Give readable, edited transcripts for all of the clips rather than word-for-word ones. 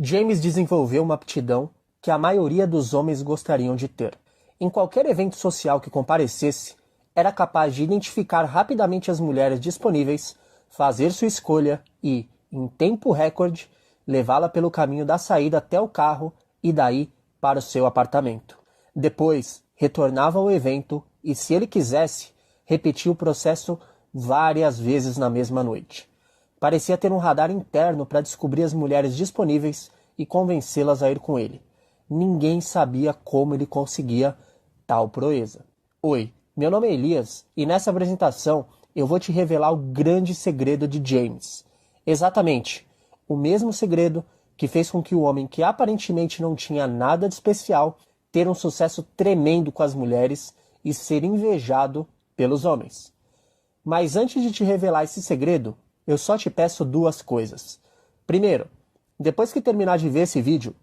James desenvolveu uma aptidão que a maioria dos homens gostariam de ter. Em qualquer evento social que comparecesse, era capaz de identificar rapidamente as mulheres disponíveis, fazer sua escolha e, em tempo recorde, levá-la pelo caminho da saída até o carro e daí para o seu apartamento. Depois, retornava ao evento e, se ele quisesse, repetia o processo várias vezes na mesma noite. Parecia ter um radar interno para descobrir as mulheres disponíveis e convencê-las a ir com ele. Ninguém sabia como ele conseguia tal proeza. Oi, meu nome é Elias e nessa apresentação eu vou te revelar o grande segredo de James. Exatamente, o mesmo segredo que fez com que o homem que aparentemente não tinha nada de especial ter um sucesso tremendo com as mulheres e ser invejado pelos homens. Mas antes de te revelar esse segredo, eu só te peço duas coisas. Primeiro, depois que terminar de ver esse vídeo,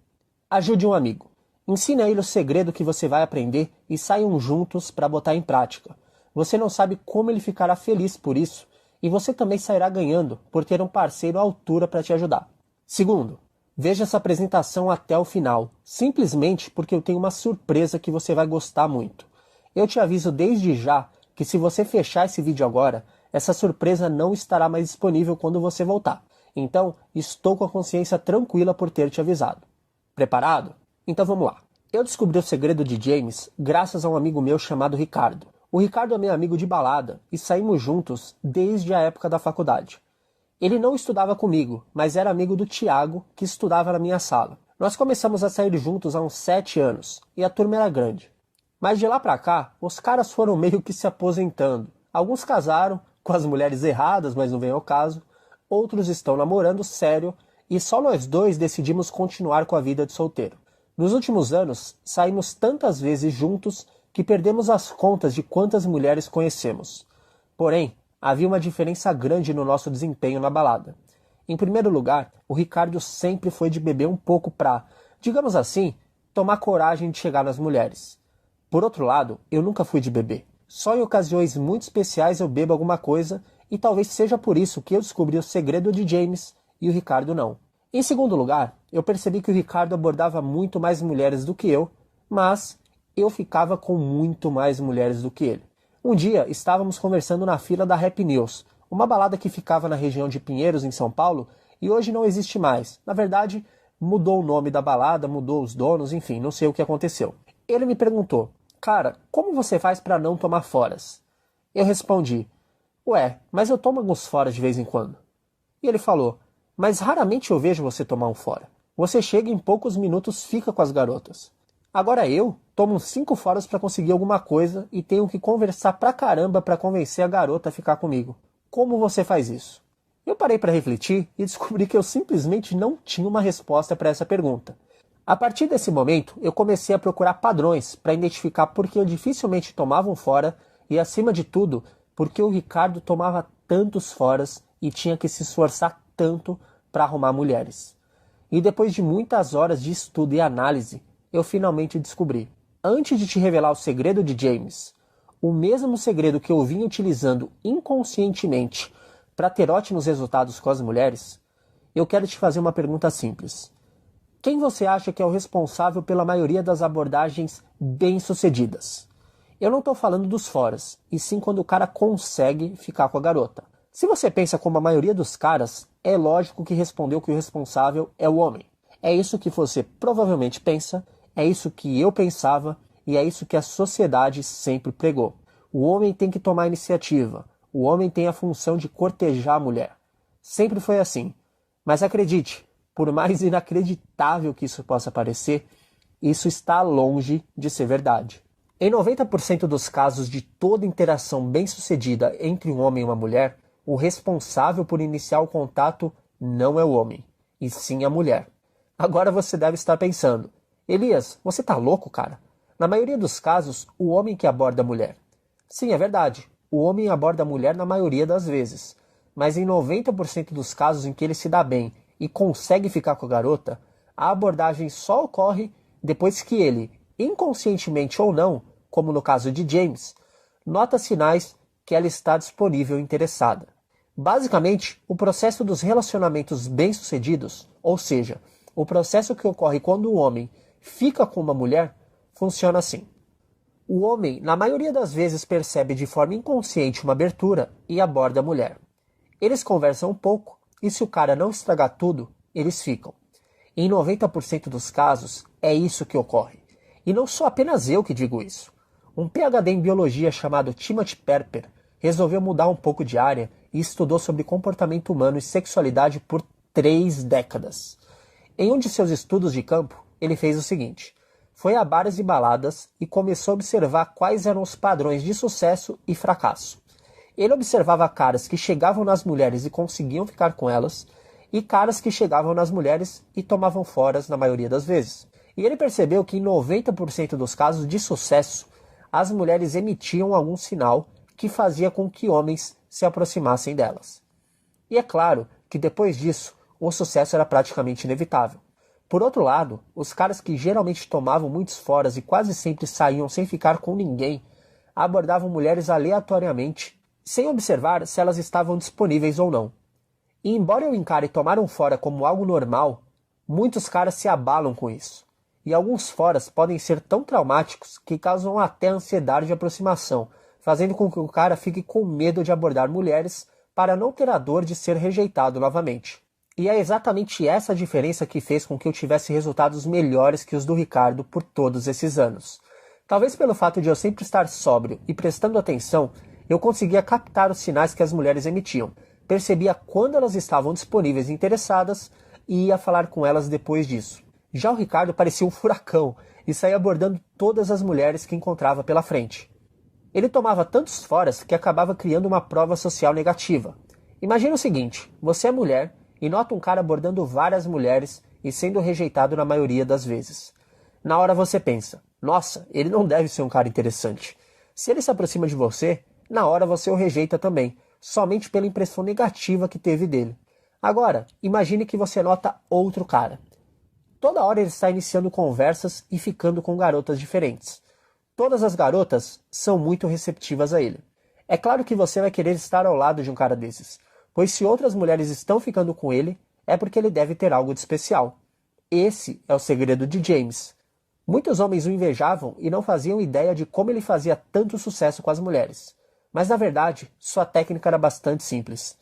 ajude um amigo. Ensine a ele o segredo que você vai aprender e saiam juntos para botar em prática. Você não sabe como ele ficará feliz por isso e você também sairá ganhando por ter um parceiro à altura para te ajudar. Segundo, veja essa apresentação até o final, simplesmente porque eu tenho uma surpresa que você vai gostar muito. Eu te aviso desde já que se você fechar esse vídeo agora, essa surpresa não estará mais disponível quando você voltar. Então, estou com a consciência tranquila por ter te avisado. Preparado? Então vamos lá. Eu descobri o segredo de James graças a um amigo meu chamado Ricardo. O Ricardo é meu amigo de balada e saímos juntos desde a época da faculdade. Ele não estudava comigo, mas era amigo do Thiago, que estudava na minha sala. Nós começamos a sair juntos há uns 7 anos, e a turma era grande. Mas de lá pra cá, os caras foram meio que se aposentando. Alguns casaram, com as mulheres erradas, mas não vem ao caso. Outros estão namorando sério, e só nós dois decidimos continuar com a vida de solteiro. Nos últimos anos, saímos tantas vezes juntos que perdemos as contas de quantas mulheres conhecemos. Porém, havia uma diferença grande no nosso desempenho na balada. Em primeiro lugar, o Ricardo sempre foi de beber um pouco pra, digamos assim, tomar coragem de chegar nas mulheres. Por outro lado, eu nunca fui de beber. Só em ocasiões muito especiais eu bebo alguma coisa e talvez seja por isso que eu descobri o segredo de James e o Ricardo não. Em segundo lugar, eu percebi que o Ricardo abordava muito mais mulheres do que eu, mas eu ficava com muito mais mulheres do que ele. Um dia, estávamos conversando na fila da Happy News, uma balada que ficava na região de Pinheiros, em São Paulo, e hoje não existe mais. Na verdade, mudou o nome da balada, mudou os donos, enfim, não sei o que aconteceu. Ele me perguntou, cara, como você faz para não tomar foras? Eu respondi, ué, mas eu tomo alguns foras de vez em quando. E ele falou, mas raramente eu vejo você tomar um fora. Você chega e em poucos minutos fica com as garotas. Agora eu tomo uns 5 foras para conseguir alguma coisa e tenho que conversar pra caramba para convencer a garota a ficar comigo. Como você faz isso? Eu parei para refletir e descobri que eu simplesmente não tinha uma resposta para essa pergunta. A partir desse momento, eu comecei a procurar padrões para identificar por que eu dificilmente tomava um fora e, acima de tudo, porque o Ricardo tomava tantos foras e tinha que se esforçar tanto para arrumar mulheres. E depois de muitas horas de estudo e análise, eu finalmente descobri. Antes de te revelar o segredo de James, o mesmo segredo que eu vinha utilizando inconscientemente para ter ótimos resultados com as mulheres, eu quero te fazer uma pergunta simples. Quem você acha que é o responsável pela maioria das abordagens bem-sucedidas? Eu não estou falando dos foras, e sim quando o cara consegue ficar com a garota. Se você pensa como a maioria dos caras, é lógico que respondeu que o responsável é o homem. É isso que você provavelmente pensa, é isso que eu pensava e é isso que a sociedade sempre pregou. O homem tem que tomar iniciativa, o homem tem a função de cortejar a mulher. Sempre foi assim. Mas acredite, por mais inacreditável que isso possa parecer, isso está longe de ser verdade. Em 90% dos casos de toda interação bem-sucedida entre um homem e uma mulher, o responsável por iniciar o contato não é o homem, e sim a mulher. Agora você deve estar pensando, Elias, você tá louco, cara? Na maioria dos casos, o homem que aborda a mulher. Sim, é verdade, o homem aborda a mulher na maioria das vezes, mas em 90% dos casos em que ele se dá bem e consegue ficar com a garota, a abordagem só ocorre depois que ele, inconscientemente ou não, como no caso de James, nota sinais que ela está disponível e interessada. Basicamente, o processo dos relacionamentos bem-sucedidos, ou seja, O processo que ocorre quando o homem fica com uma mulher funciona assim. O homem, na maioria das vezes, percebe de forma inconsciente uma abertura e aborda a mulher. Eles conversam um pouco e, se o cara não estragar tudo, eles ficam. Em 90% dos casos, é isso que ocorre. E não sou apenas eu que digo isso. Um PhD em biologia chamado Timothy Perper resolveu mudar um pouco de área e estudou sobre comportamento humano e sexualidade por 3 décadas. Em um de seus estudos de campo, ele fez o seguinte: foi a bares e baladas e começou a observar quais eram os padrões de sucesso e fracasso. Ele observava caras que chegavam nas mulheres e conseguiam ficar com elas, e caras que chegavam nas mulheres e tomavam foras na maioria das vezes. E ele percebeu que em 90% dos casos de sucesso, as mulheres emitiam algum sinal que fazia com que homens se aproximassem delas. E é claro que depois disso, o sucesso era praticamente inevitável. Por outro lado, os caras que geralmente tomavam muitos foras e quase sempre saíam sem ficar com ninguém, abordavam mulheres aleatoriamente, sem observar se elas estavam disponíveis ou não. E embora eu encare tomar um fora como algo normal, muitos caras se abalam com isso. E alguns foras podem ser tão traumáticos que causam até ansiedade de aproximação, fazendo com que o cara fique com medo de abordar mulheres para não ter a dor de ser rejeitado novamente. E é exatamente essa diferença que fez com que eu tivesse resultados melhores que os do Ricardo por todos esses anos. Talvez pelo fato de eu sempre estar sóbrio e prestando atenção, eu conseguia captar os sinais que as mulheres emitiam, percebia quando elas estavam disponíveis e interessadas e ia falar com elas depois disso. Já o Ricardo parecia um furacão e saía abordando todas as mulheres que encontrava pela frente. Ele tomava tantos foras que acabava criando uma prova social negativa. Imagina o seguinte: você é mulher e nota um cara abordando várias mulheres e sendo rejeitado na maioria das vezes. Na hora você pensa: nossa, ele não deve ser um cara interessante. Se ele se aproxima de você, na hora você o rejeita também, somente pela impressão negativa que teve dele. Agora, imagine que você nota outro cara. Toda hora ele está iniciando conversas e ficando com garotas diferentes. Todas as garotas são muito receptivas a ele. É claro que você vai querer estar ao lado de um cara desses, pois se outras mulheres estão ficando com ele, é porque ele deve ter algo de especial. Esse é o segredo de James. Muitos homens o invejavam e não faziam ideia de como ele fazia tanto sucesso com as mulheres. Mas na verdade, sua técnica era bastante simples.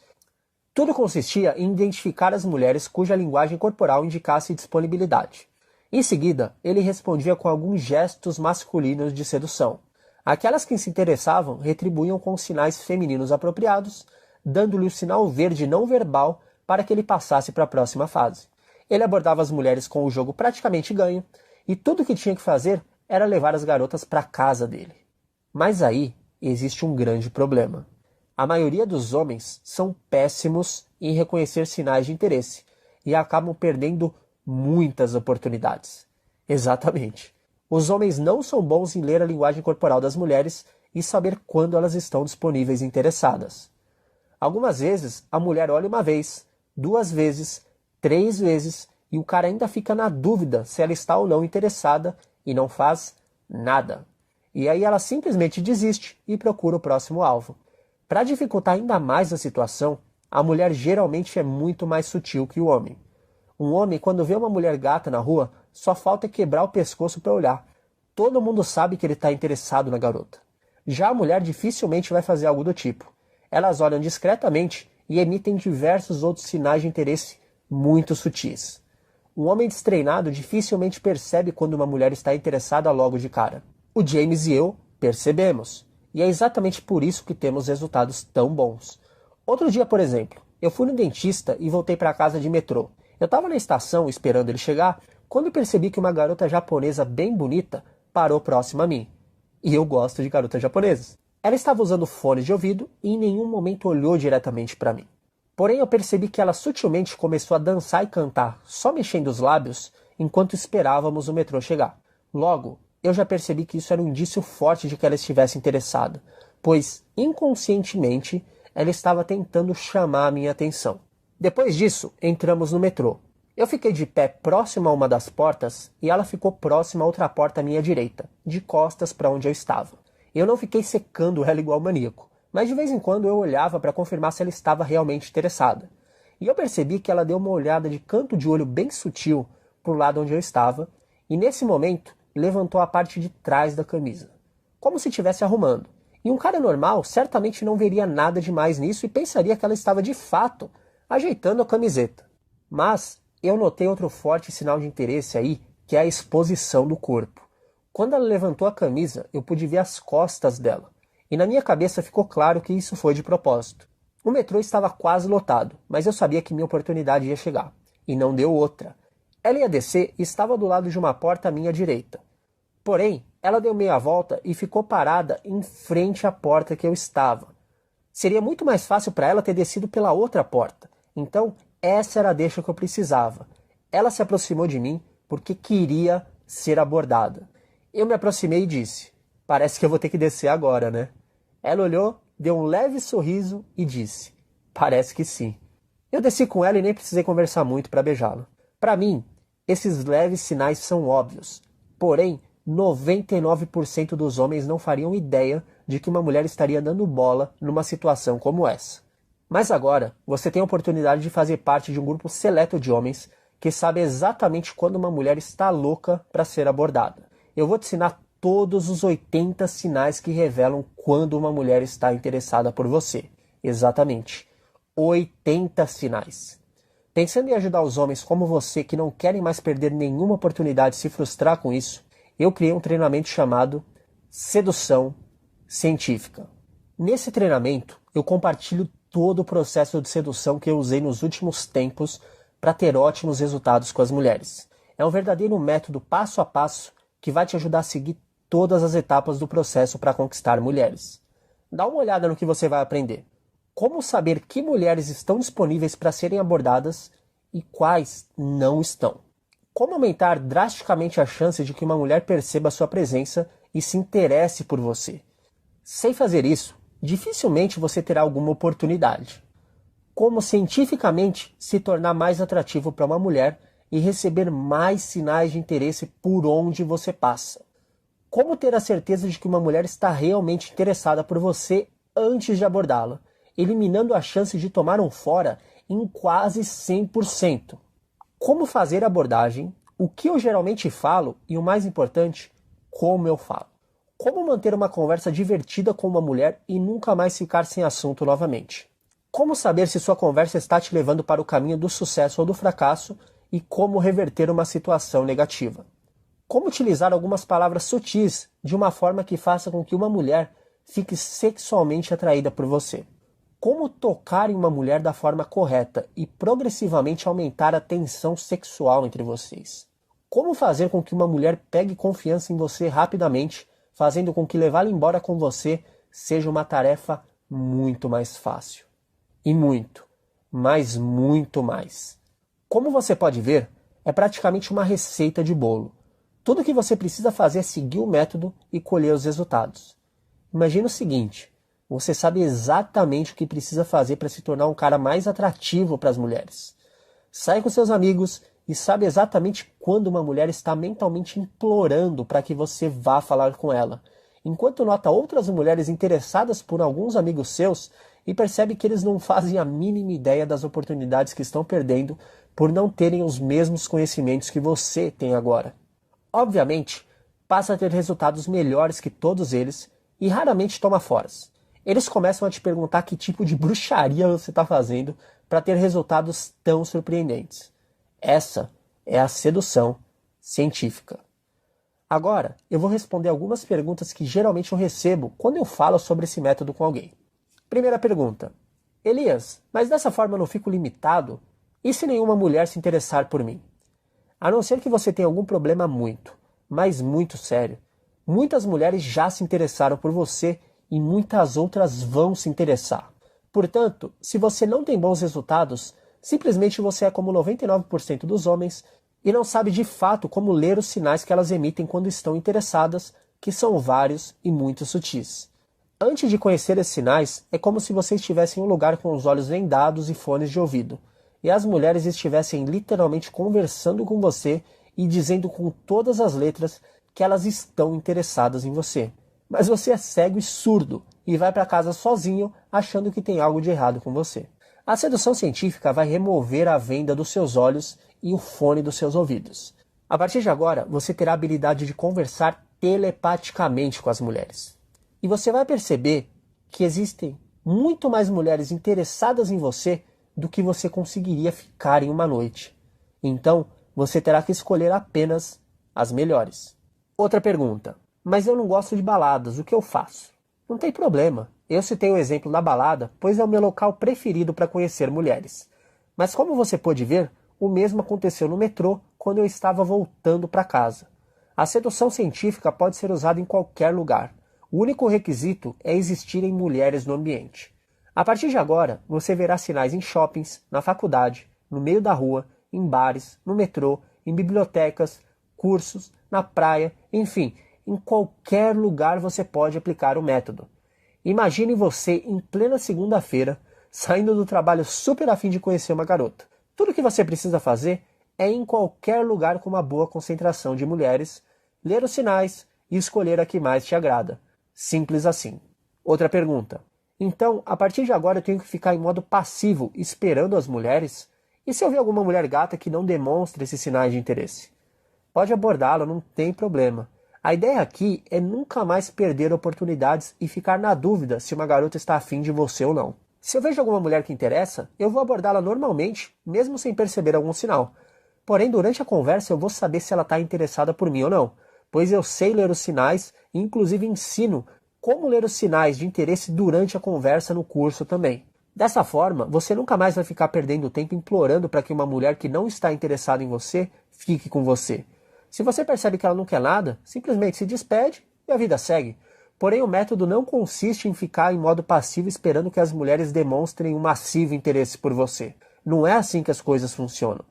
Tudo consistia em identificar as mulheres cuja linguagem corporal indicasse disponibilidade. Em seguida, ele respondia com alguns gestos masculinos de sedução. Aquelas que se interessavam retribuíam com sinais femininos apropriados, dando-lhe o sinal verde não verbal para que ele passasse para a próxima fase. Ele abordava as mulheres com o jogo praticamente ganho, e tudo o que tinha que fazer era levar as garotas para a casa dele. Mas aí existe um grande problema. A maioria dos homens são péssimos em reconhecer sinais de interesse e acabam perdendo muitas oportunidades. Exatamente. Os homens não são bons em ler a linguagem corporal das mulheres e saber quando elas estão disponíveis e interessadas. Algumas vezes a mulher olha uma vez, 2 vezes, 3 vezes e o cara ainda fica na dúvida se ela está ou não interessada e não faz nada. E aí ela simplesmente desiste e procura o próximo alvo. Para dificultar ainda mais a situação, a mulher geralmente é muito mais sutil que o homem. Um homem, quando vê uma mulher gata na rua, só falta quebrar o pescoço para olhar. Todo mundo sabe que ele está interessado na garota. Já a mulher dificilmente vai fazer algo do tipo. Elas olham discretamente e emitem diversos outros sinais de interesse muito sutis. Um homem destreinado dificilmente percebe quando uma mulher está interessada logo de cara. O James e eu percebemos. E é exatamente por isso que temos resultados tão bons. Outro dia, por exemplo, eu fui no dentista e voltei para casa de metrô. Eu estava na estação esperando ele chegar, quando percebi que uma garota japonesa bem bonita parou próximo a mim. E eu gosto de garotas japonesas. Ela estava usando fone de ouvido e em nenhum momento olhou diretamente para mim. Porém, eu percebi que ela sutilmente começou a dançar e cantar, só mexendo os lábios, enquanto esperávamos o metrô chegar. Logo, eu já percebi que isso era um indício forte de que ela estivesse interessada, pois, inconscientemente, ela estava tentando chamar a minha atenção. Depois disso, entramos no metrô. Eu fiquei de pé próximo a uma das portas e ela ficou próxima a outra porta à minha direita, de costas para onde eu estava. Eu não fiquei secando ela igual maníaco, mas de vez em quando eu olhava para confirmar se ela estava realmente interessada. E eu percebi que ela deu uma olhada de canto de olho bem sutil para o lado onde eu estava e, nesse momento, levantou a parte de trás da camisa, como se estivesse arrumando. E um cara normal certamente não veria nada demais nisso e pensaria que ela estava de fato ajeitando a camiseta. Mas eu notei outro forte sinal de interesse aí, que é a exposição do corpo. Quando ela levantou a camisa, eu pude ver as costas dela. E na minha cabeça ficou claro que isso foi de propósito. O metrô estava quase lotado, mas eu sabia que minha oportunidade ia chegar. E não deu outra. Ela ia descer e estava do lado de uma porta à minha direita. Porém, ela deu meia volta e ficou parada em frente à porta que eu estava. Seria muito mais fácil para ela ter descido pela outra porta. Então, essa era a deixa que eu precisava. Ela se aproximou de mim porque queria ser abordada. Eu me aproximei e disse: "Parece que eu vou ter que descer agora, né?" Ela olhou, deu um leve sorriso e disse: "Parece que sim." Eu desci com ela e nem precisei conversar muito para beijá-la. Para mim, esses leves sinais são óbvios. Porém, 99% dos homens não fariam ideia de que uma mulher estaria dando bola numa situação como essa. Mas agora, você tem a oportunidade de fazer parte de um grupo seleto de homens que sabe exatamente quando uma mulher está louca para ser abordada. Eu vou te ensinar todos os 80 sinais que revelam quando uma mulher está interessada por você. Exatamente. 80 sinais. Pensando em ajudar os homens como você que não querem mais perder nenhuma oportunidade de se frustrar com isso, eu criei um treinamento chamado Sedução Científica. Nesse treinamento, eu compartilho todo o processo de sedução que eu usei nos últimos tempos para ter ótimos resultados com as mulheres. É um verdadeiro método passo a passo que vai te ajudar a seguir todas as etapas do processo para conquistar mulheres. Dá uma olhada no que você vai aprender. Como saber que mulheres estão disponíveis para serem abordadas e quais não estão. Como aumentar drasticamente a chance de que uma mulher perceba a sua presença e se interesse por você. Sem fazer isso, dificilmente você terá alguma oportunidade. Como cientificamente se tornar mais atrativo para uma mulher e receber mais sinais de interesse por onde você passa. Como ter a certeza de que uma mulher está realmente interessada por você antes de abordá-la, eliminando a chance de tomar um fora em quase 100%. Como fazer a abordagem, o que eu geralmente falo e, o mais importante, como eu falo. Como manter uma conversa divertida com uma mulher e nunca mais ficar sem assunto novamente. Como saber se sua conversa está te levando para o caminho do sucesso ou do fracasso e como reverter uma situação negativa. Como utilizar algumas palavras sutis de uma forma que faça com que uma mulher fique sexualmente atraída por você. Como tocar em uma mulher da forma correta e progressivamente aumentar a tensão sexual entre vocês. Como fazer com que uma mulher pegue confiança em você rapidamente, fazendo com que levá-la embora com você seja uma tarefa muito mais fácil. E muito, mas muito mais. Como você pode ver, é praticamente uma receita de bolo. Tudo o que você precisa fazer é seguir o método e colher os resultados. Imagina o seguinte: você sabe exatamente o que precisa fazer para se tornar um cara mais atrativo para as mulheres. Sai com seus amigos e sabe exatamente quando uma mulher está mentalmente implorando para que você vá falar com ela, enquanto nota outras mulheres interessadas por alguns amigos seus e percebe que eles não fazem a mínima ideia das oportunidades que estão perdendo por não terem os mesmos conhecimentos que você tem agora. Obviamente, passa a ter resultados melhores que todos eles e raramente toma foras. Eles começam a te perguntar que tipo de bruxaria você está fazendo para ter resultados tão surpreendentes. Essa é a sedução científica. Agora, eu vou responder algumas perguntas que geralmente eu recebo quando eu falo sobre esse método com alguém. Primeira pergunta: Elias, mas dessa forma eu não fico limitado? E se nenhuma mulher se interessar por mim? A não ser que você tenha algum problema muito, mas muito sério, muitas mulheres já se interessaram por você e muitas outras vão se interessar. Portanto, se você não tem bons resultados, simplesmente você é como 99% dos homens e não sabe de fato como ler os sinais que elas emitem quando estão interessadas, que são vários e muito sutis. Antes de conhecer esses sinais, é como se você estivesse em um lugar com os olhos vendados e fones de ouvido, e as mulheres estivessem literalmente conversando com você e dizendo com todas as letras que elas estão interessadas em você. Mas você é cego e surdo e vai para casa sozinho achando que tem algo de errado com você. A sedução científica vai remover a venda dos seus olhos e o fone dos seus ouvidos. A partir de agora, você terá a habilidade de conversar telepaticamente com as mulheres. E você vai perceber que existem muito mais mulheres interessadas em você do que você conseguiria ficar em uma noite. Então, você terá que escolher apenas as melhores. Outra pergunta. Mas eu não gosto de baladas, o que eu faço? Não tem problema. Eu citei o exemplo da balada, pois é o meu local preferido para conhecer mulheres. Mas como você pôde ver, o mesmo aconteceu no metrô quando eu estava voltando para casa. A sedução científica pode ser usada em qualquer lugar. O único requisito é existirem mulheres no ambiente. A partir de agora, você verá sinais em shoppings, na faculdade, no meio da rua, em bares, no metrô, em bibliotecas, cursos, na praia, enfim, em qualquer lugar você pode aplicar o método. Imagine você em plena segunda-feira, saindo do trabalho super a fim de conhecer uma garota. Tudo o que você precisa fazer é ir em qualquer lugar com uma boa concentração de mulheres, ler os sinais e escolher a que mais te agrada. Simples assim. Outra pergunta. Então, a partir de agora eu tenho que ficar em modo passivo, esperando as mulheres? E se eu ver alguma mulher gata que não demonstra esses sinais de interesse? Pode abordá-la, não tem problema. A ideia aqui é nunca mais perder oportunidades e ficar na dúvida se uma garota está afim de você ou não. Se eu vejo alguma mulher que interessa, eu vou abordá-la normalmente, mesmo sem perceber algum sinal. Porém, durante a conversa eu vou saber se ela está interessada por mim ou não, pois eu sei ler os sinais e inclusive ensino como ler os sinais de interesse durante a conversa no curso também. Dessa forma, você nunca mais vai ficar perdendo tempo implorando para que uma mulher que não está interessada em você fique com você. Se você percebe que ela não quer nada, simplesmente se despede e a vida segue. Porém, o método não consiste em ficar em modo passivo esperando que as mulheres demonstrem um massivo interesse por você. Não é assim que as coisas funcionam.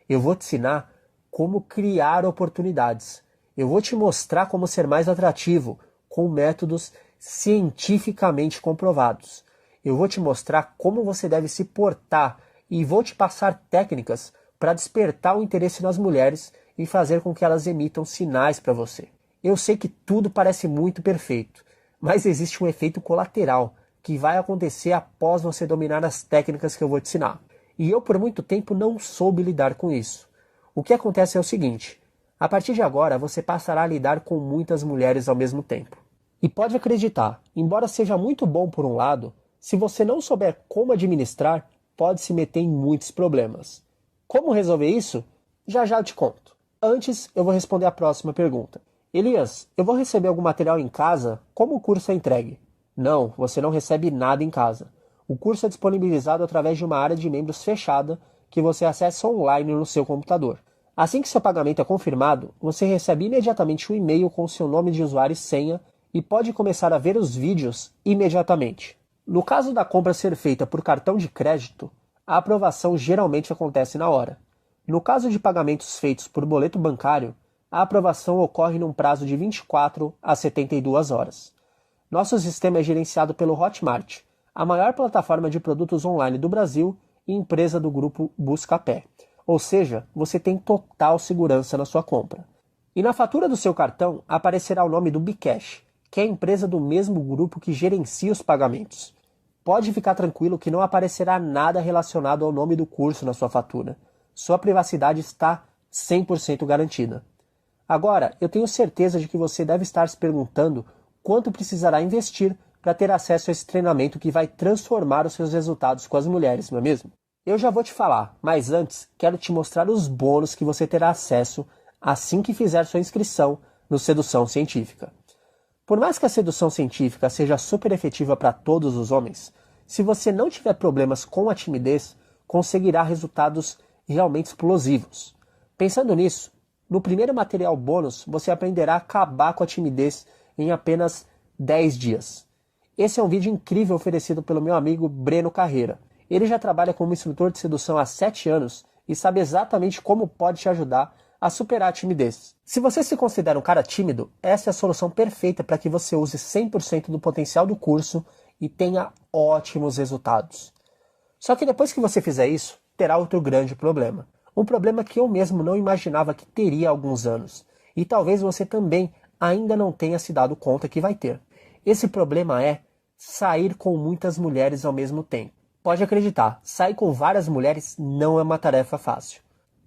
Eu vou te ensinar como criar oportunidades. Eu vou te mostrar como ser mais atrativo com métodos cientificamente comprovados. Eu vou te mostrar como você deve se portar e vou te passar técnicas para despertar o interesse nas mulheres e fazer com que elas emitam sinais para você. Eu sei que tudo parece muito perfeito, mas existe um efeito colateral que vai acontecer após você dominar as técnicas que eu vou te ensinar. E eu por muito tempo não soube lidar com isso. O que acontece é o seguinte: a partir de agora você passará a lidar com muitas mulheres ao mesmo tempo. E pode acreditar, embora seja muito bom por um lado, se você não souber como administrar, pode se meter em muitos problemas. Como resolver isso? Já já eu te conto. Antes, eu vou responder a próxima pergunta. Elias, eu vou receber algum material em casa? Como o curso é entregue? Não, você não recebe nada em casa. O curso é disponibilizado através de uma área de membros fechada que você acessa online no seu computador. Assim que seu pagamento é confirmado, você recebe imediatamente um e-mail com seu nome de usuário e senha e pode começar a ver os vídeos imediatamente. No caso da compra ser feita por cartão de crédito, a aprovação geralmente acontece na hora. No caso de pagamentos feitos por boleto bancário, a aprovação ocorre num prazo de 24 a 72 horas. Nosso sistema é gerenciado pelo Hotmart, a maior plataforma de produtos online do Brasil e empresa do grupo Buscapé. Ou seja, você tem total segurança na sua compra. E na fatura do seu cartão aparecerá o nome do Bcash, que é a empresa do mesmo grupo que gerencia os pagamentos. Pode ficar tranquilo que não aparecerá nada relacionado ao nome do curso na sua fatura. Sua privacidade está 100% garantida. Agora, eu tenho certeza de que você deve estar se perguntando quanto precisará investir para ter acesso a esse treinamento que vai transformar os seus resultados com as mulheres, não é mesmo? Eu já vou te falar, mas antes quero te mostrar os bônus que você terá acesso assim que fizer sua inscrição no Sedução Científica. Por mais que a sedução científica seja super efetiva para todos os homens, se você não tiver problemas com a timidez, conseguirá resultados realmente explosivos. Pensando nisso, no primeiro material bônus você aprenderá a acabar com a timidez em apenas 10 dias. Esse é um vídeo incrível oferecido pelo meu amigo Breno Carreira. Ele já trabalha como instrutor de sedução há 7 anos e sabe exatamente como pode te ajudar a superar a timidez. Se você se considera um cara tímido, essa é a solução perfeita para que você use 100% do potencial do curso e tenha ótimos resultados. Só que depois que você fizer isso, terá outro grande problema. Um problema que eu mesmo não imaginava que teria há alguns anos. E talvez você também ainda não tenha se dado conta que vai ter. Esse problema é sair com muitas mulheres ao mesmo tempo. Pode acreditar, sair com várias mulheres não é uma tarefa fácil.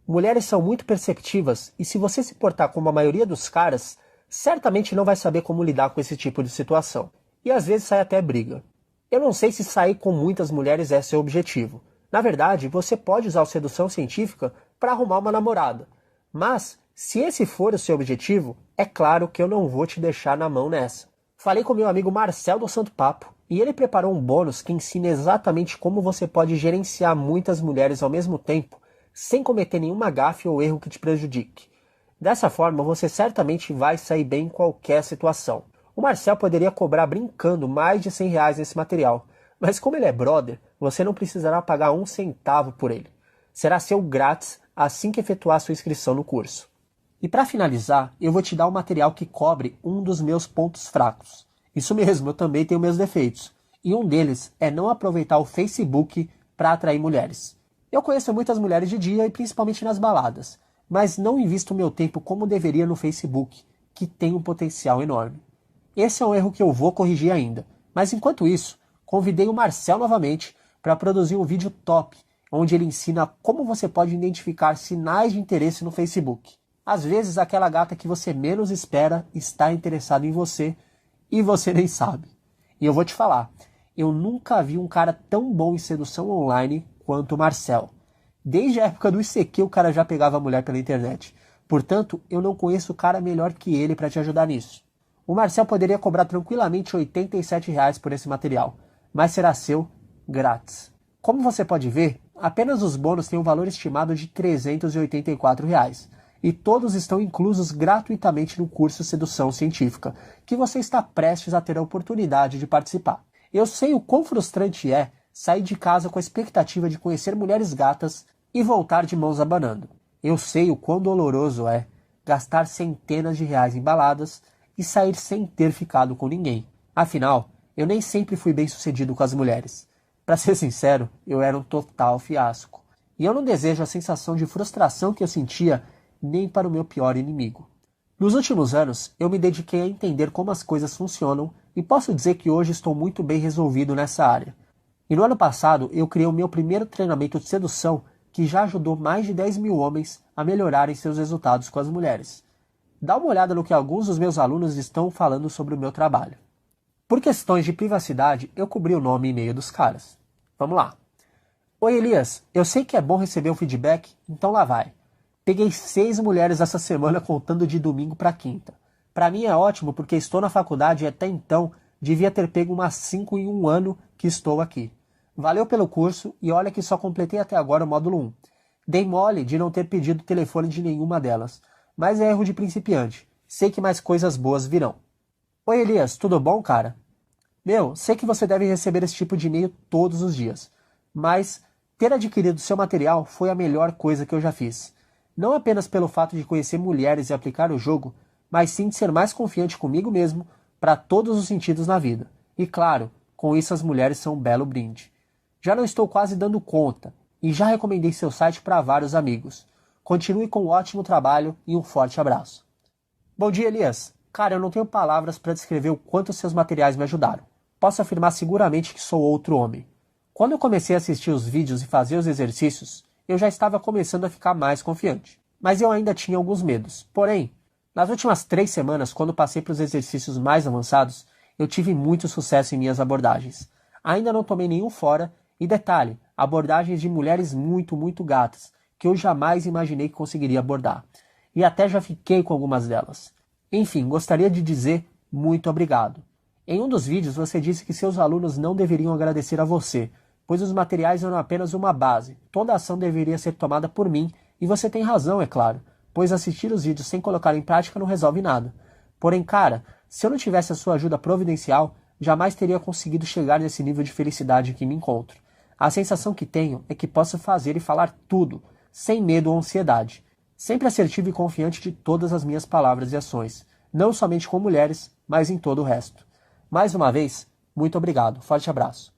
Mulheres são muito perceptivas e se você se portar como a maioria dos caras, certamente não vai saber como lidar com esse tipo de situação. E às vezes sai até briga. Eu não sei se sair com muitas mulheres é seu objetivo. Na verdade, você pode usar a sedução científica para arrumar uma namorada. Mas, se esse for o seu objetivo, é claro que eu não vou te deixar na mão nessa. Falei com meu amigo Marcel do Santo Papo e ele preparou um bônus que ensina exatamente como você pode gerenciar muitas mulheres ao mesmo tempo, sem cometer nenhuma gafe ou erro que te prejudique. Dessa forma, você certamente vai sair bem em qualquer situação. O Marcel poderia cobrar brincando mais de R$100 nesse material, mas como ele é brother, você não precisará pagar um centavo por ele. Será seu grátis assim que efetuar sua inscrição no curso. E para finalizar, eu vou te dar um material que cobre um dos meus pontos fracos. Isso mesmo, eu também tenho meus defeitos. E um deles é não aproveitar o Facebook para atrair mulheres. Eu conheço muitas mulheres de dia e principalmente nas baladas, mas não invisto meu tempo como deveria no Facebook, que tem um potencial enorme. Esse é um erro que eu vou corrigir ainda, mas enquanto isso, convidei o Marcel novamente para produzir um vídeo top, onde ele ensina como você pode identificar sinais de interesse no Facebook. Às vezes aquela gata que você menos espera está interessada em você e você nem sabe. E eu vou te falar, eu nunca vi um cara tão bom em sedução online quanto o Marcel. Desde a época do ICQ o cara já pegava a mulher pela internet. Portanto, eu não conheço cara melhor que ele para te ajudar nisso. O Marcel poderia cobrar tranquilamente R$87 por esse material, mas será seu grátis. Como você pode ver, apenas os bônus têm um valor estimado de R$384, e todos estão inclusos gratuitamente no curso Sedução Científica, que você está prestes a ter a oportunidade de participar. Eu sei o quão frustrante é sair de casa com a expectativa de conhecer mulheres gatas e voltar de mãos abanando. Eu sei o quão doloroso é gastar centenas de reais em baladas e sair sem ter ficado com ninguém. Afinal, eu nem sempre fui bem sucedido com as mulheres. Para ser sincero, eu era um total fiasco. E eu não desejo a sensação de frustração que eu sentia nem para o meu pior inimigo. Nos últimos anos, eu me dediquei a entender como as coisas funcionam e posso dizer que hoje estou muito bem resolvido nessa área. E no ano passado, eu criei o meu primeiro treinamento de sedução que já ajudou mais de 10 mil homens a melhorarem seus resultados com as mulheres. Dá uma olhada no que alguns dos meus alunos estão falando sobre o meu trabalho. Por questões de privacidade, eu cobri o nome e e-mail dos caras. Vamos lá. Oi Elias, eu sei que é bom receber um feedback, então lá vai. Peguei 6 mulheres essa semana contando de domingo para quinta. Para mim é ótimo porque estou na faculdade e até então devia ter pego umas 5 em um ano que estou aqui. Valeu pelo curso e olha que só completei até agora o módulo 1. Dei mole de não ter pedido o telefone de nenhuma delas, mas é erro de principiante. Sei que mais coisas boas virão. Oi Elias, tudo bom, cara? Meu, sei que você deve receber esse tipo de e-mail todos os dias, mas ter adquirido seu material foi a melhor coisa que eu já fiz. Não apenas pelo fato de conhecer mulheres e aplicar o jogo, mas sim de ser mais confiante comigo mesmo para todos os sentidos na vida. E claro, com isso as mulheres são um belo brinde. Já não estou quase dando conta e já recomendei seu site para vários amigos. Continue com um ótimo trabalho e um forte abraço. Bom dia, Elias. Cara, eu não tenho palavras para descrever o quanto seus materiais me ajudaram. Posso afirmar seguramente que sou outro homem. Quando eu comecei a assistir os vídeos e fazer os exercícios, eu já estava começando a ficar mais confiante. Mas eu ainda tinha alguns medos. Porém, nas últimas 3 semanas, quando passei para os exercícios mais avançados, eu tive muito sucesso em minhas abordagens. Ainda não tomei nenhum fora, e detalhe, abordagens de mulheres muito gatas, que eu jamais imaginei que conseguiria abordar. E até já fiquei com algumas delas. Enfim, gostaria de dizer muito obrigado. Em um dos vídeos você disse que seus alunos não deveriam agradecer a você, pois os materiais eram apenas uma base. Toda ação deveria ser tomada por mim, e você tem razão, é claro, pois assistir os vídeos sem colocar em prática não resolve nada. Porém, cara, se eu não tivesse a sua ajuda providencial, jamais teria conseguido chegar nesse nível de felicidade em que me encontro. A sensação que tenho é que posso fazer e falar tudo, sem medo ou ansiedade. Sempre assertivo e confiante de todas as minhas palavras e ações, não somente com mulheres, mas em todo o resto. Mais uma vez, muito obrigado. Forte abraço.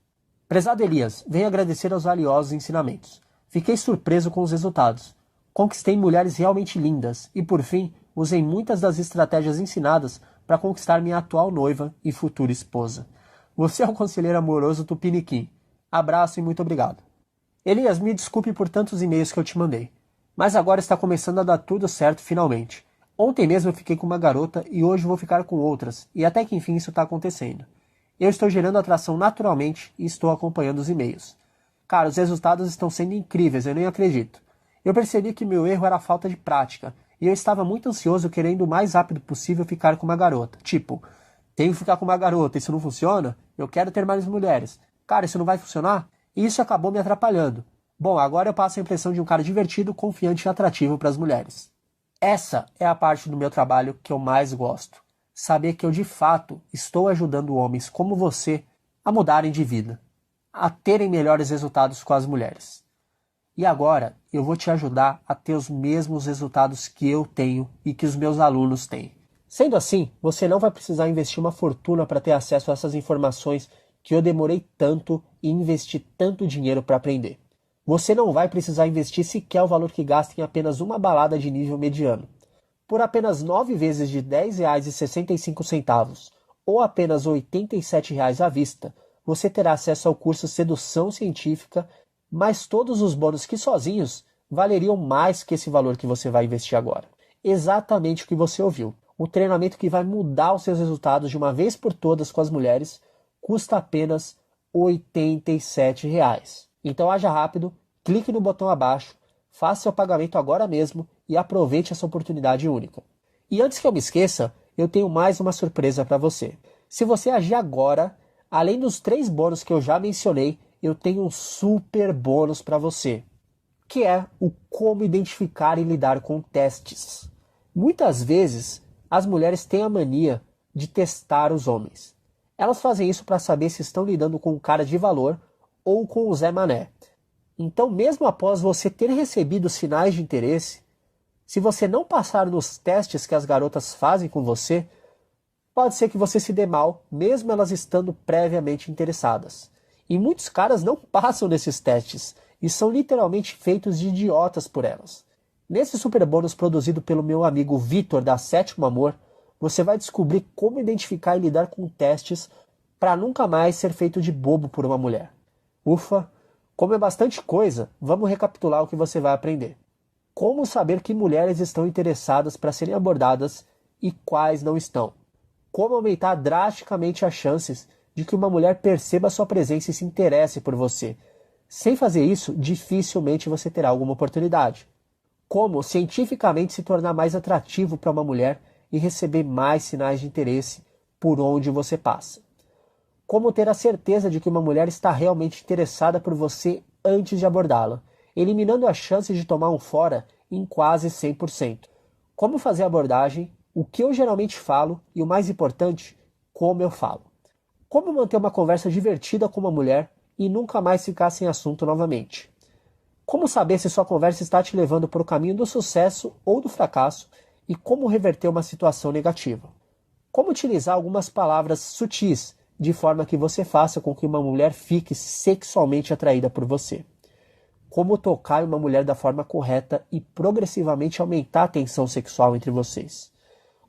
Prezado Elias, venho agradecer aos valiosos ensinamentos. Fiquei surpreso com os resultados. Conquistei mulheres realmente lindas e, por fim, usei muitas das estratégias ensinadas para conquistar minha atual noiva e futura esposa. Você é o conselheiro amoroso Tupiniquim. Abraço e muito obrigado. Elias, me desculpe por tantos e-mails que eu te mandei. Mas agora está começando a dar tudo certo finalmente. Ontem mesmo eu fiquei com uma garota e hoje vou ficar com outras, e até que enfim isso está acontecendo. Eu estou gerando atração naturalmente e estou acompanhando os e-mails. Cara, os resultados estão sendo incríveis, eu nem acredito. Eu percebi que meu erro era a falta de prática, e eu estava muito ansioso querendo o mais rápido possível ficar com uma garota. Tipo, tenho que ficar com uma garota, isso não funciona? Eu quero ter mais mulheres. Cara, isso não vai funcionar? E isso acabou me atrapalhando. Bom, agora eu passo a impressão de um cara divertido, confiante e atrativo para as mulheres. Essa é a parte do meu trabalho que eu mais gosto. Saber que eu de fato estou ajudando homens como você a mudarem de vida, a terem melhores resultados com as mulheres. E agora eu vou te ajudar a ter os mesmos resultados que eu tenho e que os meus alunos têm. Sendo assim, você não vai precisar investir uma fortuna para ter acesso a essas informações que eu demorei tanto e investi tanto dinheiro para aprender. Você não vai precisar investir sequer o valor que gasta em apenas uma balada de nível mediano. Por apenas 9 vezes de R$ 10,65 ou apenas R$ 87 à vista, você terá acesso ao curso Sedução Científica, mais todos os bônus que sozinhos valeriam mais que esse valor que você vai investir agora. Exatamente o que você ouviu. O treinamento que vai mudar os seus resultados de uma vez por todas com as mulheres custa apenas R$ 87. Então haja rápido, clique no botão abaixo, faça seu pagamento agora mesmo e aproveite essa oportunidade única. E antes que eu me esqueça, eu tenho mais uma surpresa para você. Se você agir agora, além dos 3 bônus que eu já mencionei, eu tenho um super bônus para você, que é o como identificar e lidar com testes. Muitas vezes, as mulheres têm a mania de testar os homens. Elas fazem isso para saber se estão lidando com um cara de valor ou com o Zé Mané. Então, mesmo após você ter recebido sinais de interesse, se você não passar nos testes que as garotas fazem com você, pode ser que você se dê mal, mesmo elas estando previamente interessadas. E muitos caras não passam nesses testes e são literalmente feitos de idiotas por elas. Nesse super bônus produzido pelo meu amigo Vitor da Sétimo Amor, você vai descobrir como identificar e lidar com testes para nunca mais ser feito de bobo por uma mulher. Ufa, como é bastante coisa, vamos recapitular o que você vai aprender. Como saber que mulheres estão interessadas para serem abordadas e quais não estão. Como aumentar drasticamente as chances de que uma mulher perceba sua presença e se interesse por você. Sem fazer isso, dificilmente você terá alguma oportunidade. Como cientificamente se tornar mais atrativo para uma mulher e receber mais sinais de interesse por onde você passa. Como ter a certeza de que uma mulher está realmente interessada por você antes de abordá-la, eliminando as chances de tomar um fora em quase 100%. Como fazer a abordagem, o que eu geralmente falo e o mais importante, como eu falo. Como manter uma conversa divertida com uma mulher e nunca mais ficar sem assunto novamente. Como saber se sua conversa está te levando para o caminho do sucesso ou do fracasso e como reverter uma situação negativa. Como utilizar algumas palavras sutis de forma que você faça com que uma mulher fique sexualmente atraída por você. Como tocar em uma mulher da forma correta e progressivamente aumentar a tensão sexual entre vocês.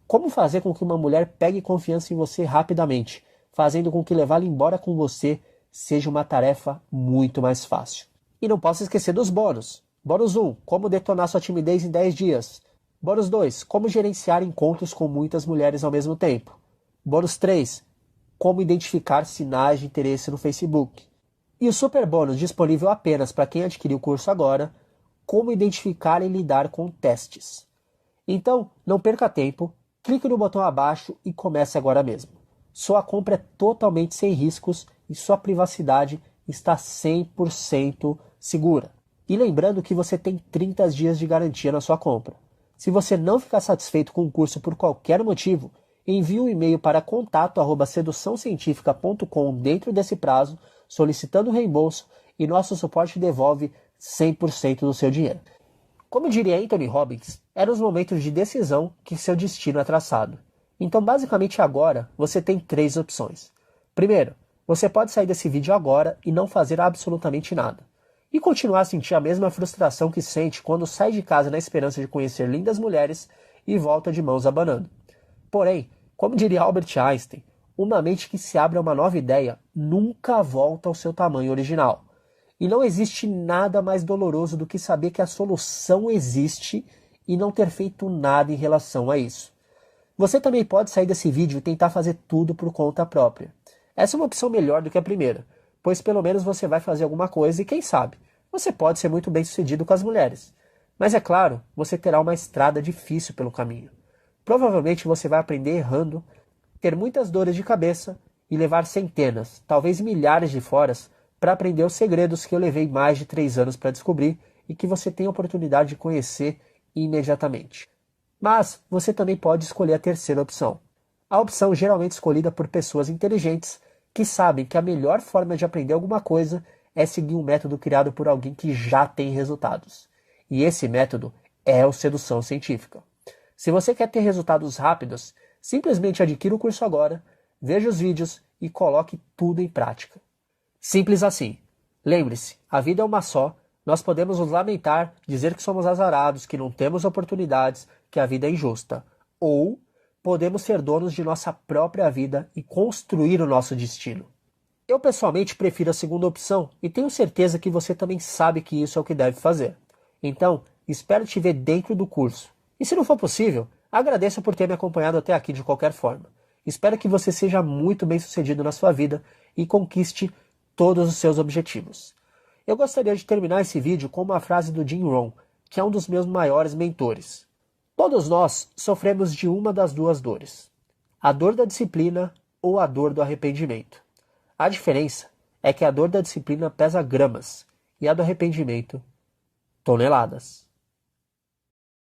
Como fazer com que uma mulher pegue confiança em você rapidamente, fazendo com que levá-la embora com você seja uma tarefa muito mais fácil. E não posso esquecer dos bônus. Bônus 1, como detonar sua timidez em 10 dias. Bônus 2, como gerenciar encontros com muitas mulheres ao mesmo tempo. Bônus 3, como identificar sinais de interesse no Facebook. E o super bônus disponível apenas para quem adquiriu o curso agora, como identificar e lidar com testes. Então, não perca tempo, clique no botão abaixo e comece agora mesmo. Sua compra é totalmente sem riscos e sua privacidade está 100% segura. E lembrando que você tem 30 dias de garantia na sua compra. Se você não ficar satisfeito com o curso por qualquer motivo, envie um e-mail para contato@seduçãocientifica.com dentro desse prazo, solicitando reembolso e nosso suporte devolve 100% do seu dinheiro. Como diria Anthony Robbins, eram os momentos de decisão que seu destino é traçado. Então, basicamente agora, você tem 3 opções. Primeiro, você pode sair desse vídeo agora e não fazer absolutamente nada. E continuar a sentir a mesma frustração que sente quando sai de casa na esperança de conhecer lindas mulheres e volta de mãos abanando. Porém, como diria Albert Einstein, uma mente que se abre a uma nova ideia nunca volta ao seu tamanho original. E não existe nada mais doloroso do que saber que a solução existe e não ter feito nada em relação a isso. Você também pode sair desse vídeo e tentar fazer tudo por conta própria. Essa é uma opção melhor do que a primeira, pois pelo menos você vai fazer alguma coisa e quem sabe, você pode ser muito bem sucedido com as mulheres. Mas é claro, você terá uma estrada difícil pelo caminho. Provavelmente você vai aprender errando, ter muitas dores de cabeça e levar centenas, talvez milhares de foras para aprender os segredos que eu levei mais de 3 anos para descobrir e que você tem a oportunidade de conhecer imediatamente. Mas você também pode escolher a terceira opção. A opção geralmente escolhida por pessoas inteligentes que sabem que a melhor forma de aprender alguma coisa é seguir um método criado por alguém que já tem resultados. E esse método é o sedução científica. Se você quer ter resultados rápidos, simplesmente adquira o curso agora, veja os vídeos e coloque tudo em prática. Simples assim. Lembre-se, a vida é uma só, nós podemos nos lamentar, dizer que somos azarados, que não temos oportunidades, que a vida é injusta. Ou podemos ser donos de nossa própria vida e construir o nosso destino. Eu pessoalmente prefiro a segunda opção e tenho certeza que você também sabe que isso é o que deve fazer. Então, espero te ver dentro do curso. E se não for possível, agradeço por ter me acompanhado até aqui de qualquer forma. Espero que você seja muito bem sucedido na sua vida e conquiste todos os seus objetivos. Eu gostaria de terminar esse vídeo com uma frase do Jim Rohn, que é um dos meus maiores mentores. Todos nós sofremos de uma das duas dores, a dor da disciplina ou a dor do arrependimento. A diferença é que a dor da disciplina pesa gramas e a do arrependimento toneladas.